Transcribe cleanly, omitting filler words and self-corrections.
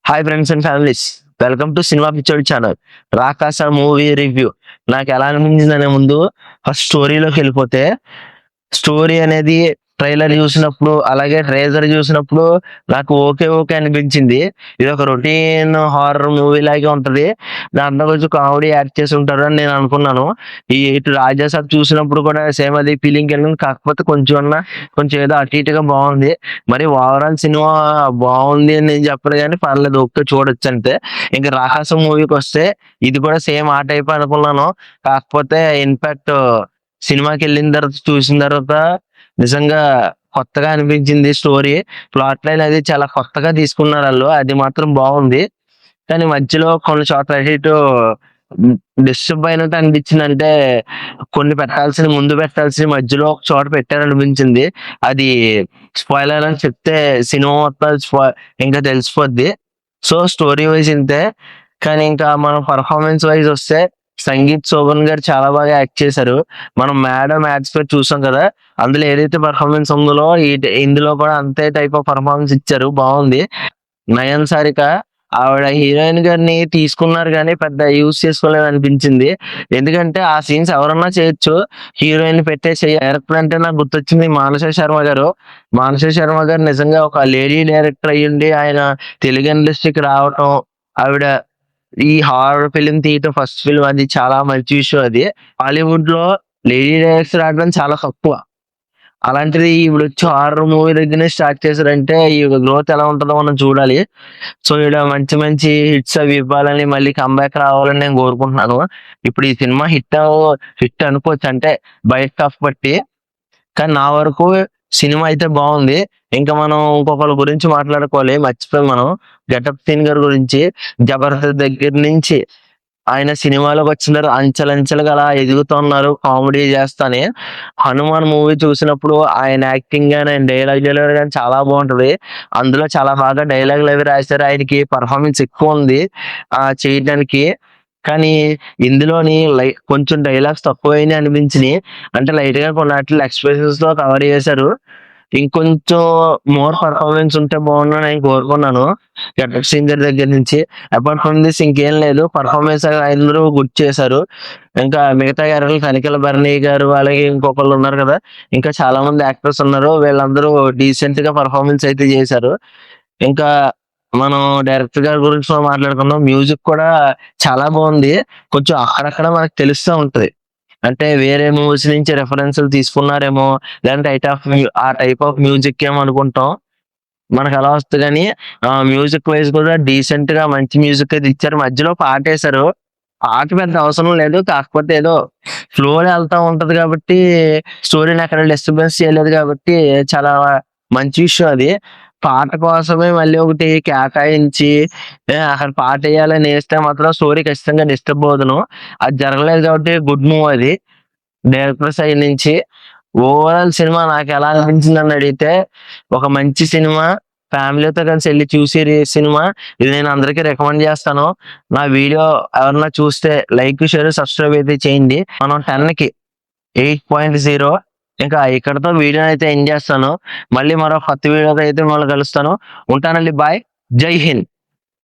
Hi friends and families, welcome to cinema picture channel. Rakasa movie review. నాకు ఎలా అనిపించింది అనే ముందు ఫస్ట్ స్టోరీలోకి వెళ్ళిపోతే, స్టోరీ అనేది ట్రైలర్ చూసినప్పుడు అలాగే ట్రేజర్ చూసినప్పుడు నాకు ఓకే ఓకే అనిపించింది. ఇది ఒక రొటీన్ హారర్ మూవీ లాగే ఉంటది. దాంట్లో కొంచెం కామెడీ యాడ్ చేసి ఉంటారు అని నేను అనుకున్నాను. ఇటు రాజాసాబ్ చూసినప్పుడు కూడా సేమ్ అది ఫీలింగ్ వెళ్ళింది. కాకపోతే కొంచెం ఏదో అటు ఇటుగా బాగుంది. మరి ఓవరాల్ సినిమా బాగుంది అని నేను చెప్పను కానీ పర్లేదు, ఓకే చూడొచ్చు అంతే. ఇంకా రాకాసం మూవీకి వస్తే ఇది కూడా సేమ్ ఆ టైప్ అనుకున్నాను. కాకపోతే ఇన్ఫాక్ట్ సినిమాకి వెళ్ళిన తర్వాత చూసిన తర్వాత నిజంగా కొత్తగా అనిపించింది స్టోరీ. ప్లాట్ లైన్ అది చాలా కొత్తగా తీసుకున్నారు వాళ్ళు, అది మాత్రం బాగుంది. కానీ మధ్యలో కొన్ని చోట్ల అటు ఇటు డిస్టర్బ్ అయినట్టు అనిపించింది. అంటే ముందు పెట్టాల్సిన మధ్యలో ఒక చోట పెట్టారనిపించింది. అది స్పాయిలర్ అని చెప్తే సినిమా మొత్తం ఇంకా తెలిసిపోద్ది. సో స్టోరీ వైజ్ ఇంతే. కానీ ఇంకా మనం పర్ఫార్మెన్స్ వైజ్ వస్తే సంగీత్ శోభన్ గారు చాలా బాగా యాక్ట్ చేశారు. మనం మేడం యాడ్స్ పెట్టి చూసాం కదా, అందులో ఏదైతే పర్ఫార్మెన్స్ ఉందో ఇందులో కూడా అంతే టైప్ ఆఫ్ పర్ఫార్మెన్స్ ఇచ్చారు, బాగుంది. నయన్ సారిక ఆవిడ హీరోయిన్ గారిని తీసుకున్నారు కానీ పెద్ద యూజ్ చేసుకోలేదు అనిపించింది. ఎందుకంటే ఆ సీన్స్ ఎవరన్నా చేయొచ్చు, హీరోయిన్ పెట్టేసి డైరెక్టర్ అంటే నాకు గుర్తొచ్చింది మానస శర్మ గారు నిజంగా ఒక లేడీ డైరెక్టర్ అయ్యుండి ఆయన తెలుగు ఇండస్ట్రీకి రావటం, ఆవిడ ఈ హారర్ ఫిలిం తీయటం ఫస్ట్ ఫిల్మ్, అది చాలా మంచి విషయం. అది హాలీవుడ్ లో లేడీ డైరెక్టర్ రావడం చాలా తక్కువ. అలాంటిది ఇప్పుడు వచ్చి హారర్ మూవీ దగ్గరనే స్టార్ట్ చేశారంటే ఈ గ్రోత్ ఎలా ఉంటుందో మనం చూడాలి. సో ఈడ మంచి మంచి హిట్స్ అవి ఇవ్వాలని, మళ్ళీ కంబ్యాక్ రావాలని నేను కోరుకుంటున్నాను. ఇప్పుడు ఈ సినిమా హిట్ అనుకోవచ్చు అంటే బయట ఆఫ్ బట్టి. కానీ నా వరకు సినిమా అయితే బాగుంది. ఇంకా మనం ఇంకొకరి గురించి మాట్లాడుకోవాలి, మర్చిపోయి మనం గెటప్ సీన్ గారి గురించి. జబర్దస్త్ దగ్గర నుంచి ఆయన సినిమాలోకి వచ్చినారు, అంచెలంచెలుగా అలా ఎదుగుతున్నారు కామెడీ చేస్తానే. హనుమాన్ మూవీ చూసినప్పుడు ఆయన యాక్టింగ్ గానీ ఆయన డైలాగ్ డెలివరీ కానీ చాలా బాగుంటది. అందులో చాలా బాగా డైలాగులు అవి రాశారు. ఆయనకి పర్ఫార్మెన్స్ ఎక్కువ ఉంది చేయడానికి. కానీ ఇందులోని కొంచెం డైలాగ్స్ తక్కువైనా అనిపించినాయి. అంటే లైట్ గా కొన్నిటిలో ఎక్స్ప్రెషన్స్ తో కవర్ చేశారు. ఇంకొంచెం మోర్ పర్ఫార్మెన్స్ ఉంటే బాగుండు నేను కోరుకున్నాను గెటప్ సింగర్ దగ్గర నుంచి. అపార్ట్ ఫ్రమ్ దిస్ ఇంకేం లేదు, పర్ఫార్మెన్స్ అందరూ గుర్తు చేశారు. ఇంకా మిగతా క్యారెక్టర్లు తనిఖీల భరణి గారు అలాగే ఇంకొకళ్ళు ఉన్నారు కదా, ఇంకా చాలా మంది యాక్టర్స్ ఉన్నారు. వీళ్ళందరూ డీసెంట్ గా పర్ఫార్మెన్స్ అయితే చేశారు. ఇంకా మనం డైరెక్టర్ గారి గురించి మాట్లాడుకున్నాం. మ్యూజిక్ కూడా చాలా బాగుంది. కొంచెం అక్కడక్కడ మనకు తెలుస్తూ ఉంటది, అంటే వేరే మూవీస్ నుంచి రెఫరెన్స్లు తీసుకున్నారేమో, లేదంటే ఆ టైప్ ఆఫ్ మ్యూజిక్ ఏమో అనుకుంటాం. మనకు అలా వస్తుంది కానీ మ్యూజిక్ వైజ్ కూడా డీసెంట్ గా మంచి మ్యూజిక్ అయితే ఇచ్చారు. మధ్యలో పాట వేశారు, పాట పెద్ద అవసరం లేదు, కాకపోతే ఏదో ఫ్లోలో వెళ్తా ఉంటది కాబట్టి స్టోరీని అక్కడ డిస్టర్బెన్స్ చేయలేదు కాబట్టి చాలా మంచి విషయం అది. పాట కోసమే మళ్ళీ ఒకటి కేటాయించి అక్కడ పాట వేయాలని వేస్తే మాత్రం స్టోరీ ఖచ్చితంగా డిస్టర్బ్ అవుతును. అది జరగలేదు కాబట్టి గుడ్ మూవ్ అది డైరెక్టర్ సైడ్ నుంచి. ఓవరాల్ సినిమా నాకు ఎలా అనిపించింది అని అడిగితే ఒక మంచి సినిమా, ఫ్యామిలీతో కలిసి వెళ్ళి చూసి సినిమా. ఇది నేను అందరికీ రికమెండ్ చేస్తాను. నా వీడియో ఎవరన్నా చూస్తే లైక్ షేర్ సబ్స్క్రైబ్ అయితే చేయండి. మనం 10కి 8.0. ఇంకా ఇక్కడతో వీడియో అయితే ఎండ్ చేస్తాను. మళ్ళీ మరో కొత్త వీడియోతో అయితే మళ్ళీ కలుస్తాను. ఉంటానండి, బాయ్, జై హింద్.